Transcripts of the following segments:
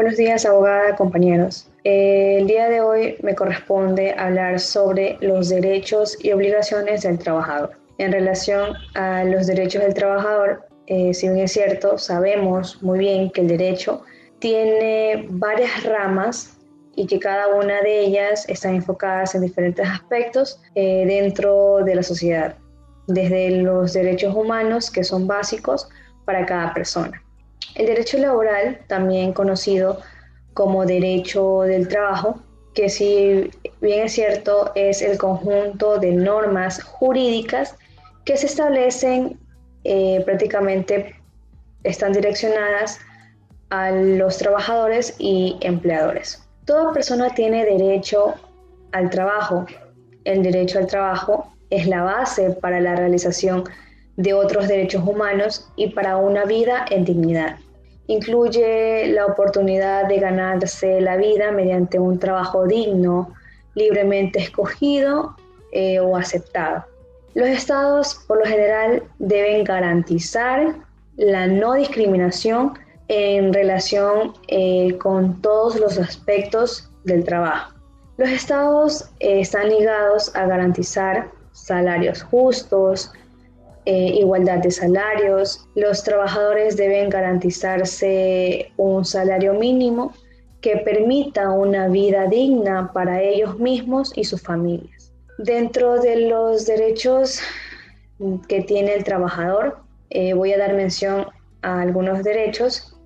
Buenos días, abogada, compañeros. El día de hoy me corresponde hablar sobre los derechos y obligaciones del trabajador. En relación a los derechos del trabajador, si bien es cierto, sabemos muy bien que el derecho tiene varias ramas y que cada una de ellas están enfocadas en diferentes aspectos dentro de la sociedad, desde los derechos humanos, que son básicos para cada persona. El derecho laboral, también conocido como derecho del trabajo, que si bien es cierto, es el conjunto de normas jurídicas que se establecen prácticamente están direccionadas a los trabajadores y empleadores. Toda persona tiene derecho al trabajo. El derecho al trabajo es la base para la realización de otros derechos humanos y para una vida en dignidad. Incluye la oportunidad de ganarse la vida mediante un trabajo digno, libremente escogido o aceptado. Los estados, por lo general, deben garantizar la no discriminación en relación con todos los aspectos del trabajo. Los estados están ligados a garantizar salarios justos, igualdad de salarios. Los trabajadores deben garantizarse un salario mínimo que permita una vida digna para ellos mismos y sus familias. Dentro de los derechos que tiene el trabajador, voy a dar mención a algunos derechos.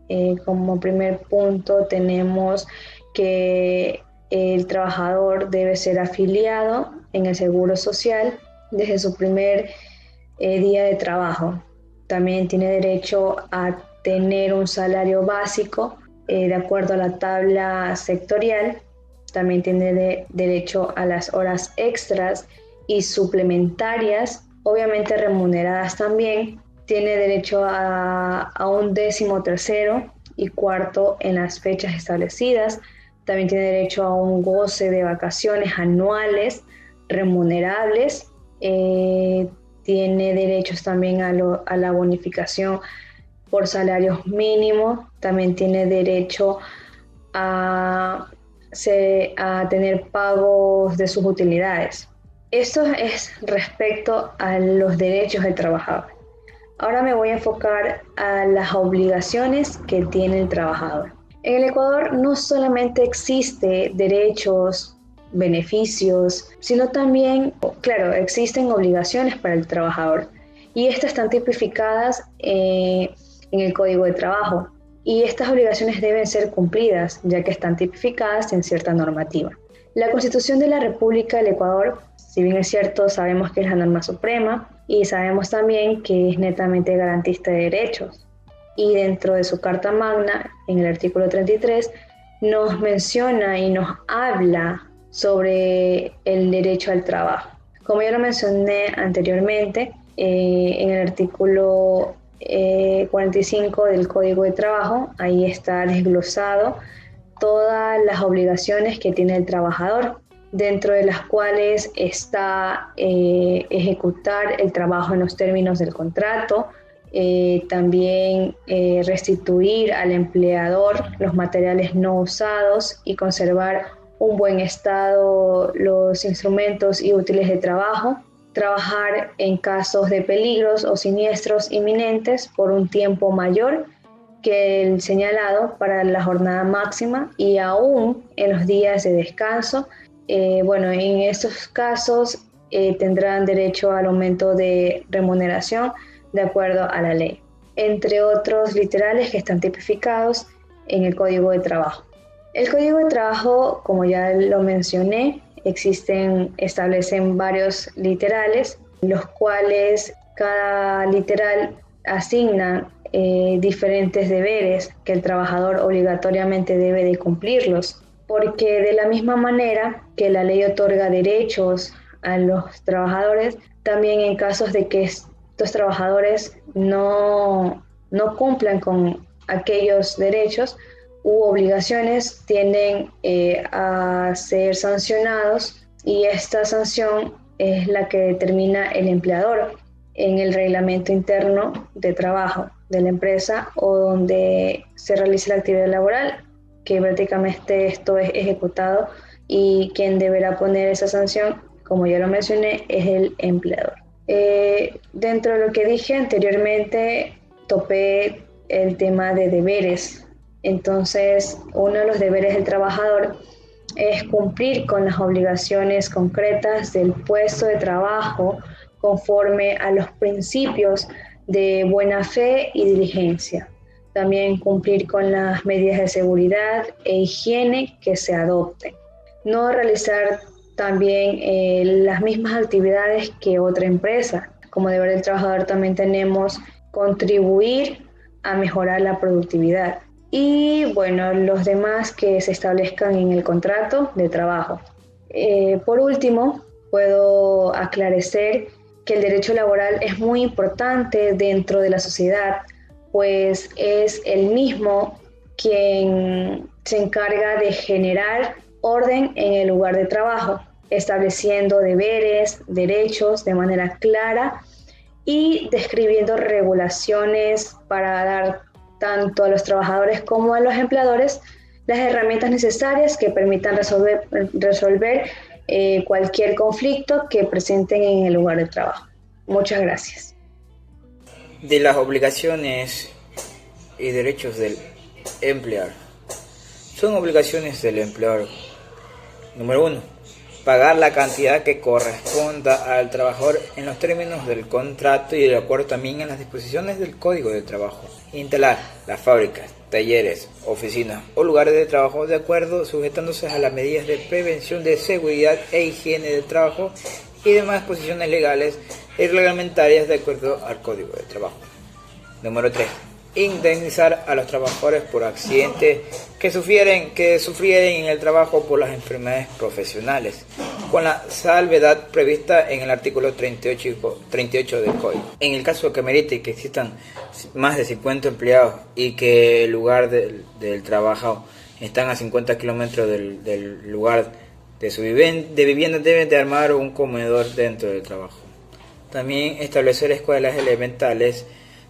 Como primer punto tenemos que el trabajador debe ser afiliado en el Seguro Social desde su primer día de trabajo. También tiene derecho a tener un salario básico de acuerdo a la tabla sectorial. También tiene derecho a las horas extras y suplementarias, obviamente remuneradas también. Tiene derecho a un 13º y cuarto en las fechas establecidas. También tiene derecho a un goce de vacaciones anuales remunerables. Tiene derechos también a la bonificación por salarios mínimos. También tiene derecho a tener pagos de sus utilidades. Esto es respecto a los derechos del trabajador. Ahora me voy a enfocar a las obligaciones que tiene el trabajador. En el Ecuador no solamente existe derechos, beneficios, sino también, claro, existen obligaciones para el trabajador y estas están tipificadas en el Código de Trabajo y estas obligaciones deben ser cumplidas ya que están tipificadas en cierta normativa. La Constitución de la República del Ecuador, si bien es cierto, sabemos que es la norma suprema y sabemos también que es netamente garantista de derechos y dentro de su Carta Magna, en el artículo 33, nos menciona y nos habla sobre el derecho al trabajo. Como ya lo mencioné anteriormente, en el artículo 45 del Código de Trabajo, ahí está desglosado todas las obligaciones que tiene el trabajador, dentro de las cuales está ejecutar el trabajo en los términos del contrato, también restituir al empleador los materiales no usados y conservar un buen estado los instrumentos y útiles de trabajo, trabajar en casos de peligros o siniestros inminentes por un tiempo mayor que el señalado para la jornada máxima y aún en los días de descanso. En estos casos tendrán derecho al aumento de remuneración de acuerdo a la ley, entre otros literales que están tipificados en el Código de Trabajo. El Código de Trabajo, como ya lo mencioné, establecen varios literales, los cuales cada literal asigna diferentes deberes que el trabajador obligatoriamente debe de cumplirlos, porque de la misma manera que la ley otorga derechos a los trabajadores, también en casos de que estos trabajadores no cumplan con aquellos derechos u obligaciones, tienden a ser sancionados y esta sanción es la que determina el empleador en el reglamento interno de trabajo de la empresa o donde se realice la actividad laboral. que prácticamente esto es ejecutado y quien deberá poner esa sanción, como ya lo mencioné, es el empleador. Dentro de lo que dije anteriormente, topé el tema de deberes. Entonces, uno de los deberes del trabajador es cumplir con las obligaciones concretas del puesto de trabajo conforme a los principios de buena fe y diligencia. También cumplir con las medidas de seguridad e higiene que se adopten. No realizar también las mismas actividades que otra empresa. Como deber del trabajador también tenemos contribuir a mejorar la productividad. Y bueno, los demás que se establezcan en el contrato de trabajo. Por último, puedo aclarecer que el derecho laboral es muy importante dentro de la sociedad, pues es el mismo quien se encarga de generar orden en el lugar de trabajo, estableciendo deberes, derechos de manera clara y describiendo regulaciones para dar tanto a los trabajadores como a los empleadores las herramientas necesarias que permitan resolver cualquier conflicto que presenten en el lugar de trabajo. Muchas gracias. De las obligaciones y derechos del empleador. Son obligaciones del empleador. Número 1. Pagar la cantidad que corresponda al trabajador en los términos del contrato y de acuerdo también en las disposiciones del Código de Trabajo. Instalar las fábricas, talleres, oficinas o lugares de trabajo de acuerdo sujetándose a las medidas de prevención de seguridad e higiene del trabajo y demás disposiciones legales y reglamentarias de acuerdo al Código de Trabajo. Número 3. Indemnizar a los trabajadores por accidentes que sufrieren en el trabajo por las enfermedades profesionales, con la salvedad prevista en el artículo 38 del Código. En el caso que merite que existan más de 50 empleados y que el lugar del trabajo están a 50 kilómetros del lugar de su vivienda, deben de armar un comedor dentro del trabajo. También establecer escuelas elementales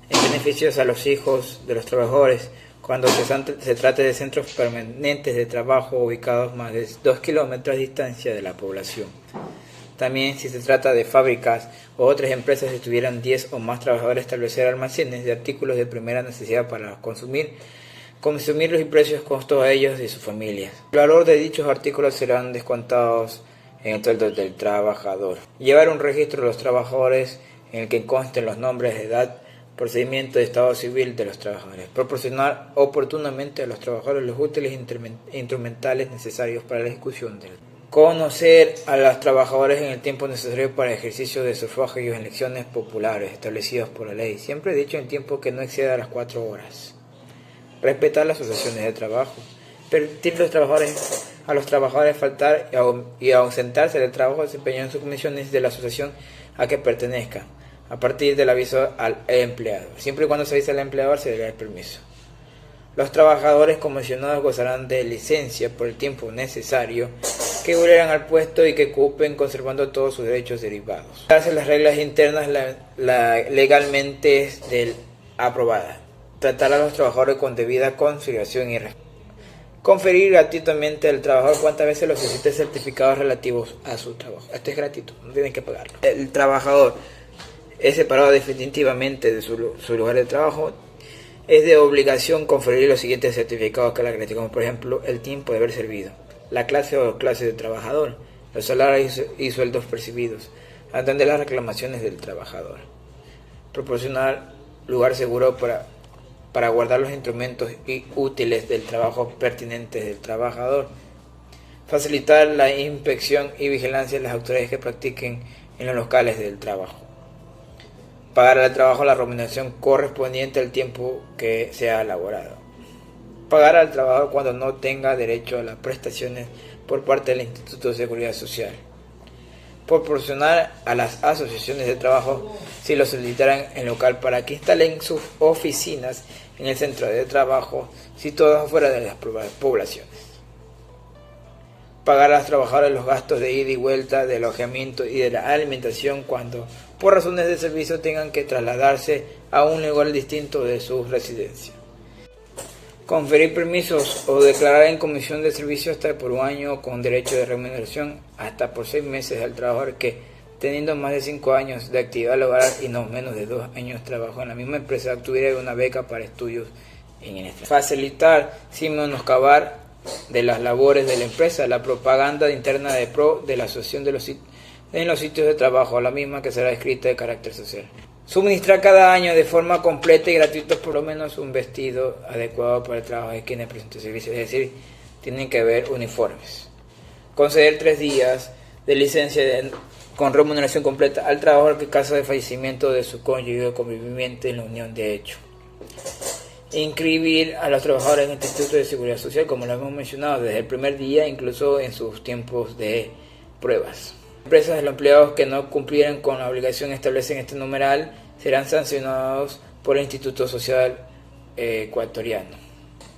en beneficios a los hijos de los trabajadores cuando se trate de centros permanentes de trabajo ubicados más de 2 kilómetros de distancia de la población. También, si se trata de fábricas o otras empresas que tuvieran 10 o más trabajadores, establecer almacenes de artículos de primera necesidad para consumirlos y precios costos a ellos y sus familias. El valor de dichos artículos serán descontados en el sueldo del trabajador. Llevar un registro de los trabajadores en el que consten los nombres, de edad, procedimiento de estado civil de los trabajadores. Proporcionar oportunamente a los trabajadores los útiles instrumentales necesarios para la ejecución del conocer a los trabajadores en el tiempo necesario para el ejercicio de sufragio en elecciones populares establecidas por la ley, siempre dicho en tiempo que no exceda las 4 horas. Respetar las asociaciones de trabajo. Permitir a los trabajadores faltar y ausentarse del trabajo desempeñando sus comisiones de la asociación a que pertenezcan, a partir del aviso al empleado. Siempre y cuando se avise al empleador se dará el permiso. Los trabajadores comisionados gozarán de licencia por el tiempo necesario que volverán al puesto y que ocupen conservando todos sus derechos derivados. Darse las reglas internas legalmente aprobadas. Tratar a los trabajadores con debida consideración y respeto. Conferir gratuitamente al trabajador cuantas veces lo solicite certificados relativos a su trabajo. Esto es gratuito, no tienen que pagarlo. El trabajador es separado definitivamente de su lugar de trabajo. Es de obligación conferir los siguientes certificados que la acrediten, como por ejemplo el tiempo de haber servido, la clase o clase de trabajador, los salarios y sueldos percibidos, atender las reclamaciones del trabajador, proporcionar lugar seguro para guardar los instrumentos y útiles del trabajo pertinentes del trabajador, facilitar la inspección y vigilancia de las autoridades que practiquen en los locales del trabajo. Pagar al trabajo la remuneración correspondiente al tiempo que se ha elaborado. Pagar al trabajador cuando no tenga derecho a las prestaciones por parte del Instituto de Seguridad Social. Proporcionar a las asociaciones de trabajo, si lo solicitaran, el local para que instalen sus oficinas en el centro de trabajo, situados fuera de las poblaciones. Pagar a los trabajadores los gastos de ida y vuelta, de alojamiento y de la alimentación cuando, por razones de servicio, tengan que trasladarse a un lugar distinto de su residencia. Conferir permisos o declarar en comisión de servicio hasta por un año con derecho de remuneración hasta por 6 meses al trabajador que, teniendo más de 5 años de actividad laboral y no menos de 2 años de trabajo en la misma empresa, obtuviera una beca para estudios en el extranjero. Facilitar, sin menoscabar de las labores de la empresa, la propaganda interna de pro de la asociación en los sitios de trabajo, la misma que será escrita de carácter social. Suministrar cada año de forma completa y gratuita por lo menos un vestido adecuado para el trabajo de quienes prestan servicios, es decir, tienen que haber uniformes. Conceder 3 días de licencia con remuneración completa al trabajador que en caso de fallecimiento de su cónyuge o conviviente en la unión de hecho. Inscribir a los trabajadores en el Instituto de Seguridad Social, como lo hemos mencionado, desde el primer día, incluso en sus tiempos de pruebas. Empresas de los empleados que no cumplieran con la obligación establecida en este numeral serán sancionados por el Instituto Social ecuatoriano.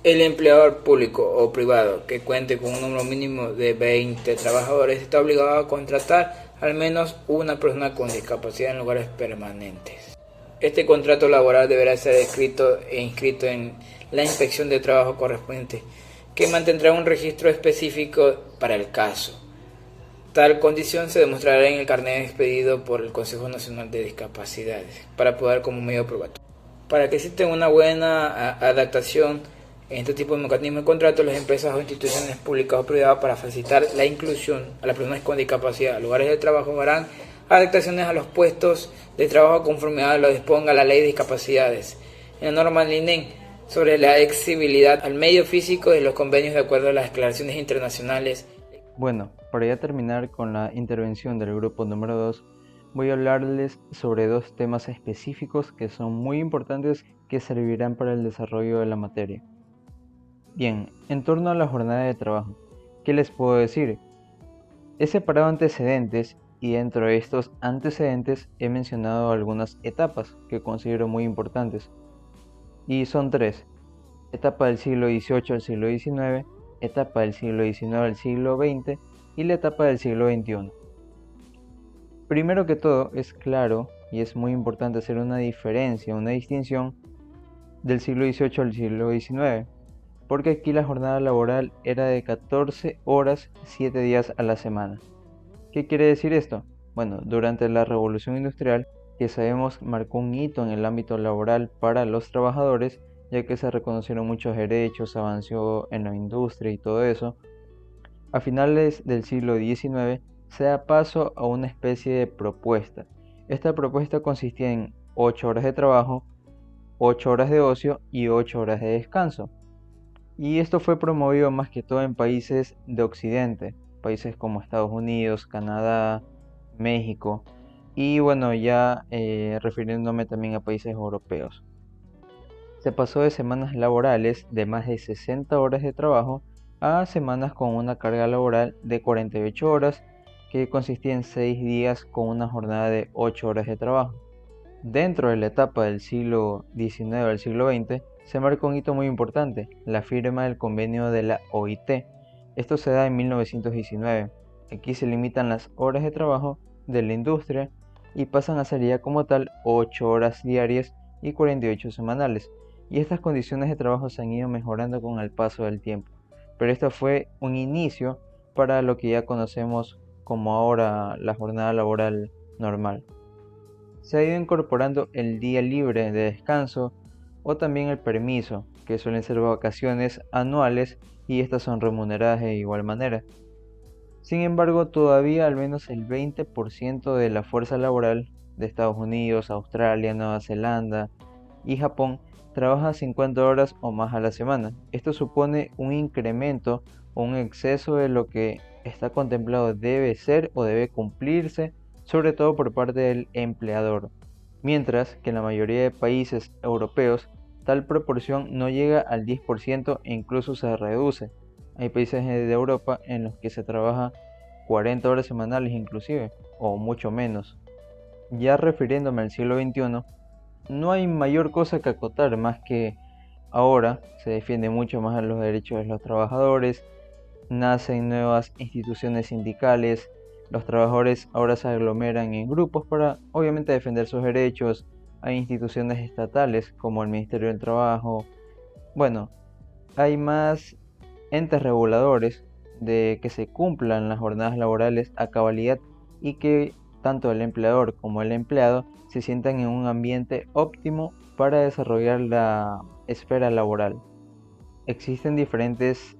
El empleador público o privado que cuente con un número mínimo de 20 trabajadores está obligado a contratar al menos una persona con discapacidad en lugares permanentes. Este contrato laboral deberá ser escrito e inscrito en la inspección de trabajo correspondiente, que mantendrá un registro específico para el caso. Tal condición se demostrará en el carnet expedido por el Consejo Nacional de Discapacidades para poder como medio probatorio. Para que exista una buena adaptación en este tipo de mecanismos de contrato, las empresas o instituciones públicas o privadas para facilitar la inclusión a las personas con discapacidad a lugares de trabajo harán adaptaciones a los puestos de trabajo conforme a lo disponga la Ley de Discapacidades. En la norma LINEN sobre la accesibilidad al medio físico de los convenios de acuerdo a las declaraciones internacionales. Bueno, para ya terminar con la intervención del grupo número 2, voy a hablarles sobre 2 temas específicos que son muy importantes que servirán para el desarrollo de la materia. Bien, en torno a la jornada de trabajo, ¿qué les puedo decir? He separado antecedentes y dentro de estos antecedentes he mencionado algunas etapas que considero muy importantes. Y son 3. Etapa del siglo XVIII al siglo XIX, etapa del siglo XIX al siglo XX y la etapa del siglo XXI. Primero que todo, es claro y es muy importante hacer una diferencia, una distinción del siglo XVIII al siglo XIX, porque aquí la jornada laboral era de 14 horas, 7 días a la semana. ¿Qué quiere decir esto? Bueno, durante la Revolución Industrial, que sabemos marcó un hito en el ámbito laboral para los trabajadores, ya que se reconocieron muchos derechos, avanzó en la industria y todo eso. A finales del siglo XIX se da paso a una especie de propuesta. Esta propuesta consistía en 8 horas de trabajo, 8 horas de ocio y 8 horas de descanso. Y esto fue promovido más que todo en países de Occidente, países como Estados Unidos, Canadá, México y bueno, ya refiriéndome también a países europeos. Se pasó de semanas laborales de más de 60 horas de trabajo a semanas con una carga laboral de 48 horas, que consistía en 6 días con una jornada de 8 horas de trabajo. Dentro de la etapa del siglo XIX al siglo XX, se marcó un hito muy importante, la firma del convenio de la OIT. Esto se da en 1919. Aquí se limitan las horas de trabajo de la industria y pasan a ser ya como tal 8 horas diarias y 48 semanales. Y estas condiciones de trabajo se han ido mejorando con el paso del tiempo. Pero esto fue un inicio para lo que ya conocemos como ahora la jornada laboral normal. Se ha ido incorporando el día libre de descanso o también el permiso, que suelen ser vacaciones anuales y estas son remuneradas de igual manera. Sin embargo, todavía al menos el 20% de la fuerza laboral de Estados Unidos, Australia, Nueva Zelanda y Japón trabaja 50 horas o más a la semana. Esto supone un incremento o un exceso de lo que está contemplado debe ser o debe cumplirse, sobre todo por parte del empleador. Mientras que en la mayoría de países europeos tal proporción no llega al 10% e incluso se reduce. Hay países de Europa en los que se trabaja 40 horas semanales inclusive, o mucho menos. Ya refiriéndome al siglo XXI, no hay mayor cosa que acotar más que ahora se defiende mucho más los derechos de los trabajadores, nacen nuevas instituciones sindicales, los trabajadores ahora se aglomeran en grupos para obviamente defender sus derechos, hay instituciones estatales como el Ministerio del Trabajo, bueno, hay más entes reguladores de que se cumplan las jornadas laborales a cabalidad y que tanto el empleador como el empleado se sientan en un ambiente óptimo para desarrollar la esfera laboral. Existen diferentes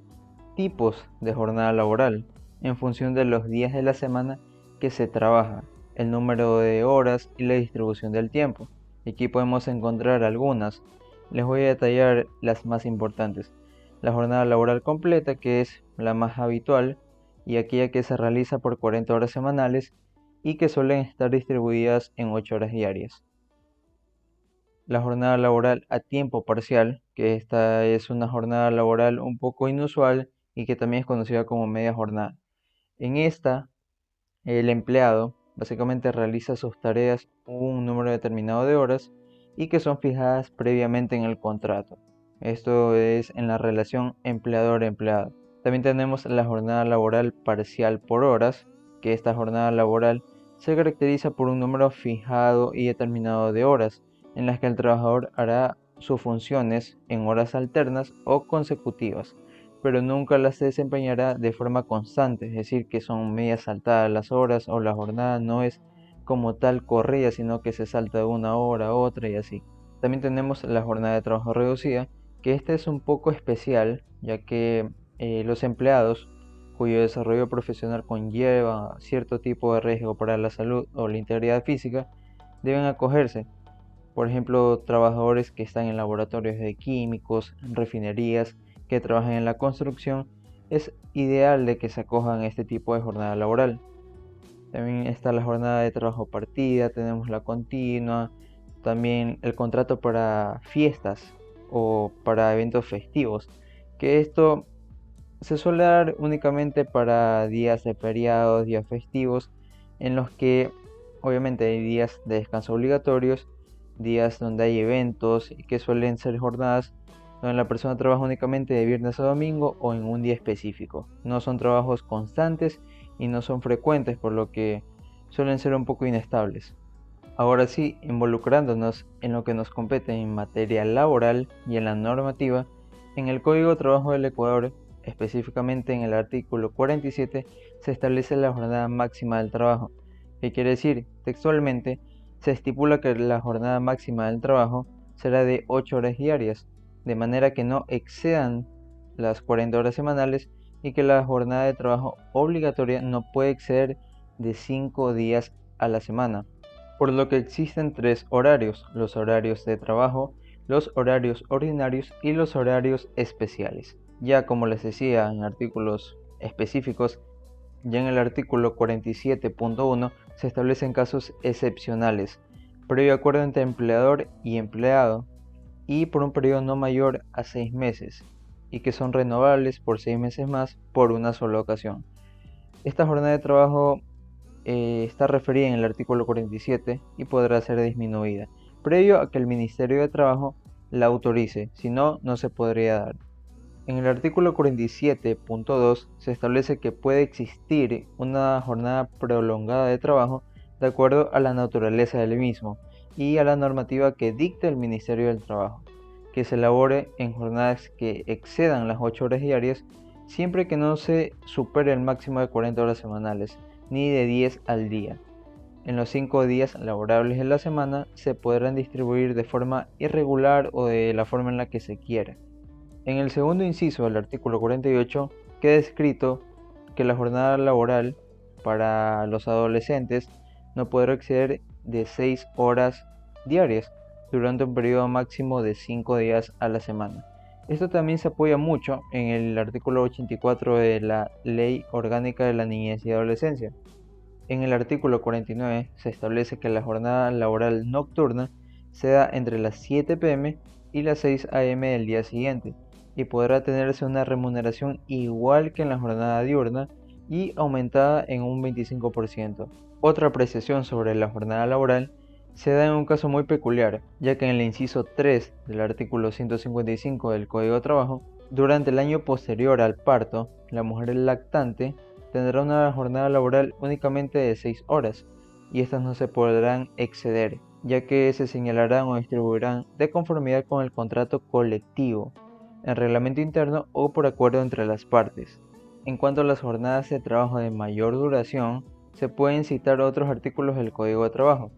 tipos de jornada laboral en función de los días de la semana que se trabaja, el número de horas y la distribución del tiempo. Aquí podemos encontrar algunas. Les voy a detallar las más importantes. La jornada laboral completa, que es la más habitual y aquella que se realiza por 40 horas semanales y que suelen estar distribuidas en 8 horas diarias. La jornada laboral a tiempo parcial, que esta es una jornada laboral un poco inusual y que también es conocida como media jornada. En esta, el empleado básicamente realiza sus tareas un número determinado de horas y que son fijadas previamente en el contrato. Esto es en la relación empleador-empleado. También tenemos la jornada laboral parcial por horas, que esta jornada laboral se caracteriza por un número fijado y determinado de horas, en las que el trabajador hará sus funciones en horas alternas o consecutivas, pero nunca las desempeñará de forma constante, es decir, que son medias saltadas las horas o la jornada no es como tal corrida, sino que se salta de una hora a otra y así. También tenemos la jornada de trabajo reducida, que esta es un poco especial, ya que los empleados cuyo desarrollo profesional conlleva cierto tipo de riesgo para la salud o la integridad física, deben acogerse. Por ejemplo, trabajadores que están en laboratorios de químicos, en refinerías, que trabajan en la construcción, es ideal de que se acojan a este tipo de jornada laboral. También está la jornada de trabajo partida, tenemos la continua, también el contrato para fiestas o para eventos festivos, que esto se suele dar únicamente para días de feriados, días festivos, en los que obviamente hay días de descanso obligatorios, días donde hay eventos y que suelen ser jornadas donde la persona trabaja únicamente de viernes a domingo o en un día específico. No son trabajos constantes y no son frecuentes, por lo que suelen ser un poco inestables. Ahora sí, involucrándonos en lo que nos compete en materia laboral y en la normativa, en el Código de Trabajo del Ecuador, específicamente en el artículo 47, se establece la jornada máxima del trabajo. ¿Qué quiere decir? Textualmente, se estipula que la jornada máxima del trabajo será de 8 horas diarias, de manera que no excedan las 40 horas semanales y que la jornada de trabajo obligatoria no puede exceder de 5 días a la semana, por lo que existen 3 horarios: los horarios de trabajo, los horarios ordinarios y los horarios especiales. Ya como les decía en artículos específicos, ya en el artículo 47.1 se establecen casos excepcionales, previo acuerdo entre empleador y empleado, y por un periodo no mayor a 6 meses, y que son renovables por 6 meses más por una sola ocasión. Esta jornada de trabajo está referida en el artículo 47 y podrá ser disminuida, previo a que el Ministerio de Trabajo la autorice, si no, no se podría dar. En el artículo 47.2 se establece que puede existir una jornada prolongada de trabajo de acuerdo a la naturaleza del mismo y a la normativa que dicte el Ministerio del Trabajo, que se elabore en jornadas que excedan las 8 horas diarias siempre que no se supere el máximo de 40 horas semanales, ni de 10 al día. En los 5 días laborables de la semana se podrán distribuir de forma irregular o de la forma en la que se quiera. En el segundo inciso del artículo 48 queda escrito que la jornada laboral para los adolescentes no podrá exceder de 6 horas diarias durante un periodo máximo de 5 días a la semana. Esto también se apoya mucho en el artículo 84 de la Ley Orgánica de la Niñez y Adolescencia. En el artículo 49 se establece que la jornada laboral nocturna se da entre las 7 pm y las 6 am del día siguiente y podrá tenerse una remuneración igual que en la jornada diurna y aumentada en un 25%. Otra apreciación sobre la jornada laboral se da en un caso muy peculiar, ya que en el inciso 3 del artículo 155 del Código de Trabajo, durante el año posterior al parto, la mujer lactante tendrá una jornada laboral únicamente de 6 horas y estas no se podrán exceder, ya que se señalarán o distribuirán de conformidad con el contrato colectivo. en reglamento interno o por acuerdo entre las partes. En cuanto a las jornadas de trabajo de mayor duración, se pueden citar otros artículos del Código de Trabajo,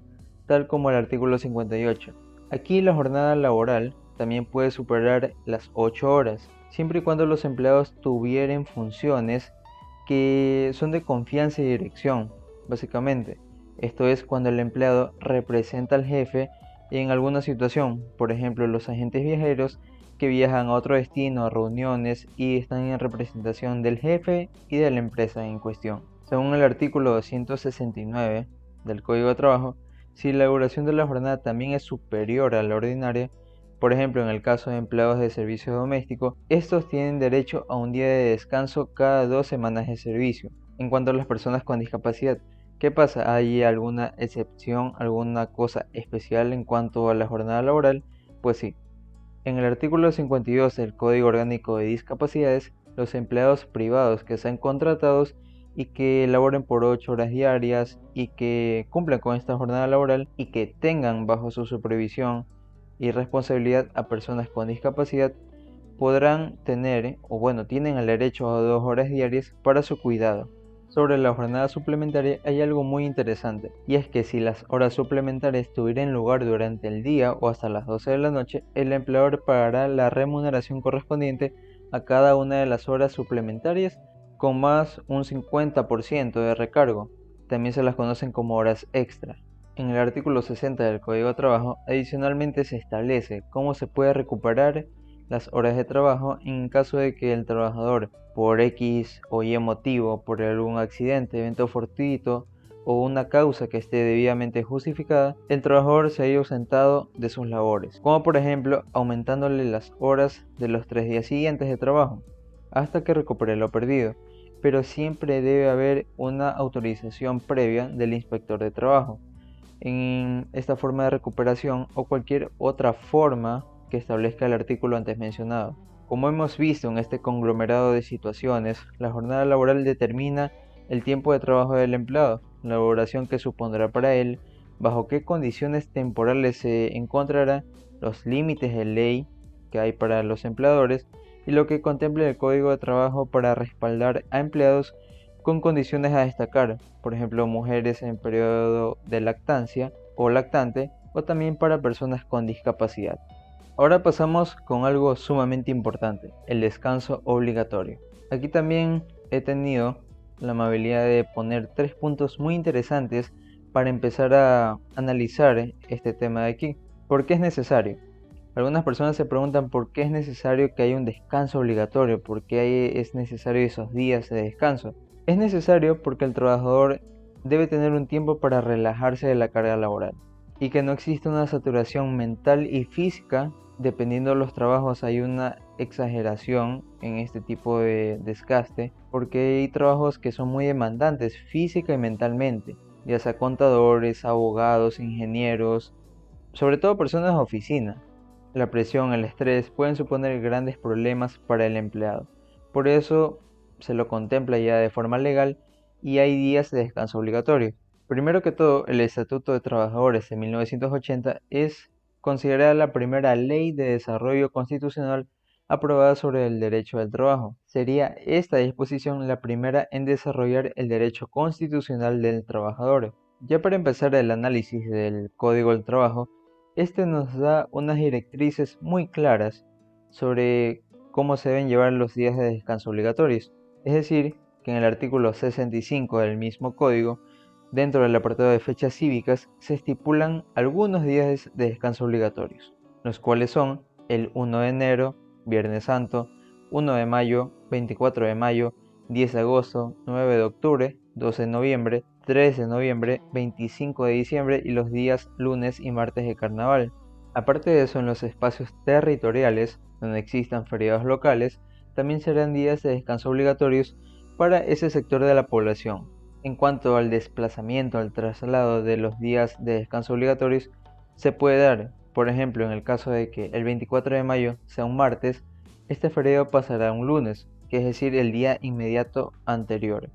tal como el artículo 58. Aquí la jornada laboral también puede superar las 8 horas, siempre y cuando los empleados tuvieran funciones que son de confianza y dirección, básicamente. Esto es cuando el empleado representa al jefe en alguna situación, por ejemplo, los agentes viajeros que viajan a otro destino, a reuniones y están en representación del jefe y de la empresa en cuestión. Según el artículo 269 del Código de Trabajo, si la duración de la jornada también es superior a la ordinaria, por ejemplo en el caso de empleados de servicio doméstico, estos tienen derecho a un día de descanso cada 2 semanas de servicio. En cuanto a las personas con discapacidad, ¿qué pasa? ¿Hay alguna excepción, alguna cosa especial en cuanto a la jornada laboral? Pues sí. En el artículo 52 del Código Orgánico de Discapacidades, los empleados privados que sean contratados y que laboren por 8 horas diarias y que cumplan con esta jornada laboral y que tengan bajo su supervisión y responsabilidad a personas con discapacidad podrán tener, o bueno, tienen el derecho a 2 horas diarias para su cuidado. Sobre la jornada suplementaria hay algo muy interesante, y es que si las horas suplementarias tuvieran lugar durante el día o hasta las 12 de la noche, el empleador pagará la remuneración correspondiente a cada una de las horas suplementarias con más un 50% de recargo. También se las conocen como horas extra. En el artículo 60 del Código de Trabajo, adicionalmente se establece cómo se puede recuperar las horas de trabajo en caso de que el trabajador, por X o Y motivo, por algún accidente, evento fortuito o una causa que esté debidamente justificada, el trabajador se haya ausentado de sus labores, como por ejemplo aumentándole las horas de los 3 días siguientes de trabajo, hasta que recupere lo perdido, pero siempre debe haber una autorización previa del inspector de trabajo en esta forma de recuperación o cualquier otra forma que establezca el artículo antes mencionado. Como hemos visto en este conglomerado de situaciones, la jornada laboral determina el tiempo de trabajo del empleado, la duración que supondrá para él, bajo qué condiciones temporales se encontrará, los límites de ley que hay para los empleadores y lo que contempla el Código de Trabajo para respaldar a empleados con condiciones a destacar, por ejemplo mujeres en periodo de lactancia o lactante, o también para personas con discapacidad. Ahora pasamos con algo sumamente importante, el descanso obligatorio. Aquí también he tenido la amabilidad de poner 3 puntos muy interesantes para empezar a analizar este tema de aquí. ¿Por qué es necesario? Algunas personas se preguntan por qué es necesario que haya un descanso obligatorio, por qué es necesario esos días de descanso. Es necesario porque el trabajador debe tener un tiempo para relajarse de la carga laboral y que no exista una saturación mental y física. Dependiendo de los trabajos hay una exageración en este tipo de desgaste porque hay trabajos que son muy demandantes física y mentalmente, ya sea contadores, abogados, ingenieros, sobre todo personas de oficina. La presión, el estrés pueden suponer grandes problemas para el empleado. Por eso se lo contempla ya de forma legal y hay días de descanso obligatorio. Primero que todo, el Estatuto de Trabajadores de 1980 es considerada la primera ley de desarrollo constitucional aprobada sobre el derecho del trabajo. Sería esta disposición la primera en desarrollar el derecho constitucional del trabajador. Ya para empezar el análisis del Código del Trabajo, este nos da unas directrices muy claras sobre cómo se deben llevar los días de descanso obligatorios. Es decir, que en el artículo 65 del mismo código, dentro del apartado de fechas cívicas, se estipulan algunos días de descanso obligatorios, los cuales son el 1 de enero, Viernes Santo, 1 de mayo, 24 de mayo, 10 de agosto, 9 de octubre, 12 de noviembre, 3 de noviembre, 25 de diciembre y los días lunes y martes de carnaval. Aparte de eso, en los espacios territoriales, donde existan feriados locales, también serán días de descanso obligatorios para ese sector de la población. En cuanto al desplazamiento, al traslado de los días de descanso obligatorios, se puede dar, por ejemplo, en el caso de que el 24 de mayo sea un martes, este feriado pasará a un lunes, que es decir, el día inmediato anterior.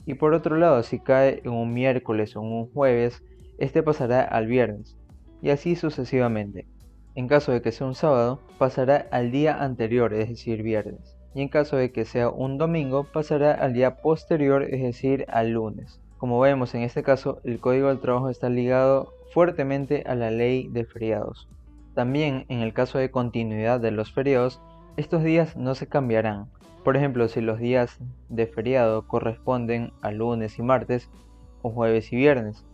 Y por otro lado, si cae en un miércoles o en un jueves, este pasará al viernes, y así sucesivamente. En caso de que sea un sábado, pasará al día anterior, es decir, viernes. Y en caso de que sea un domingo, pasará al día posterior, es decir, al lunes. Como vemos en este caso, el Código del Trabajo está ligado fuertemente a la ley de feriados. También en el caso de continuidad de los feriados, estos días no se cambiarán. Por ejemplo, si los días de feriado corresponden a lunes y martes, o jueves y viernes.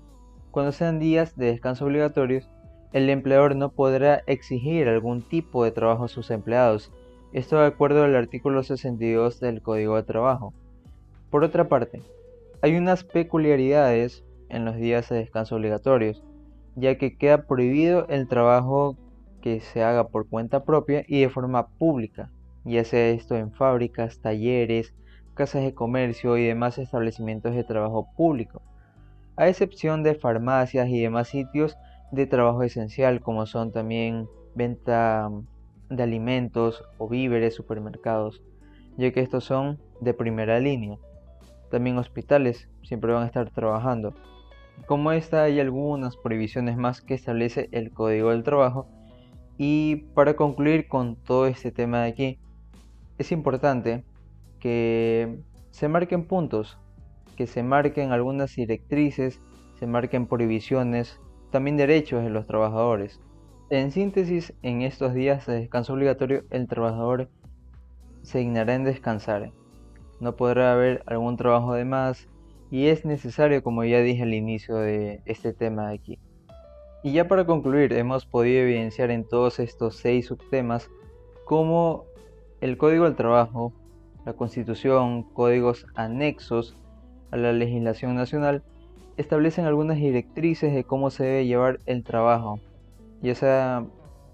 Cuando sean días de descanso obligatorios, el empleador no podrá exigir algún tipo de trabajo a sus empleados, esto de acuerdo al artículo 62 del Código de Trabajo. Por otra parte, hay unas peculiaridades en los días de descanso obligatorios, ya que queda prohibido el trabajo que se haga por cuenta propia y de forma pública, ya sea esto en fábricas, talleres, casas de comercio y demás establecimientos de trabajo público, a excepción de farmacias y demás sitios de trabajo esencial como son también venta de alimentos o víveres, supermercados, ya que estos son de primera línea. También hospitales siempre van a estar trabajando. Como esta hay algunas prohibiciones más que establece el Código del Trabajo. Y para concluir con todo este tema de aquí, es importante que se marquen puntos, que se marquen algunas directrices, se marquen prohibiciones, también derechos de los trabajadores. En síntesis, en estos días de descanso obligatorio, el trabajador se dignará en descansar. No podrá haber algún trabajo de más y es necesario, como ya dije al inicio de este tema de aquí. Y ya para concluir, hemos podido evidenciar en todos estos 6 subtemas cómo el Código del Trabajo, la Constitución, códigos anexos a la legislación nacional, establecen algunas directrices de cómo se debe llevar el trabajo, ya sea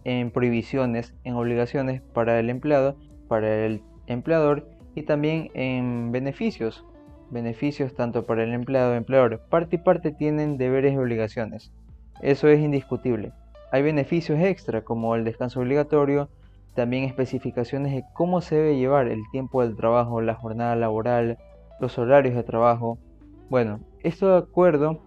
en prohibiciones, en obligaciones para el empleado, para el empleador y también en beneficios. Beneficios tanto para el empleado y empleador. Parte y parte tienen deberes y obligaciones. Eso es indiscutible. Hay beneficios extra como el descanso obligatorio, también especificaciones de cómo se debe llevar el tiempo del trabajo, la jornada laboral, los horarios de trabajo. Bueno, esto de acuerdo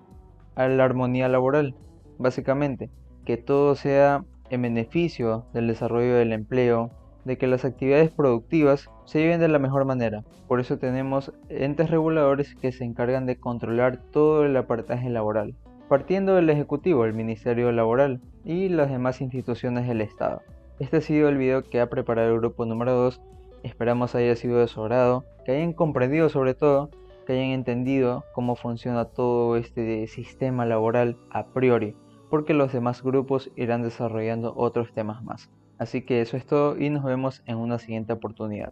a la armonía laboral, básicamente, que todo sea en beneficio del desarrollo del empleo, de que las actividades productivas se lleven de la mejor manera. Por eso tenemos entes reguladores que se encargan de controlar todo el apartaje laboral, partiendo del Ejecutivo, el Ministerio Laboral y las demás instituciones del Estado. Este ha sido el video que ha preparado el grupo número 2, esperamos haya sido de su agrado, que hayan comprendido sobre todo, que hayan entendido cómo funciona todo este sistema laboral a priori, porque los demás grupos irán desarrollando otros temas más. Así que eso es todo y nos vemos en una siguiente oportunidad.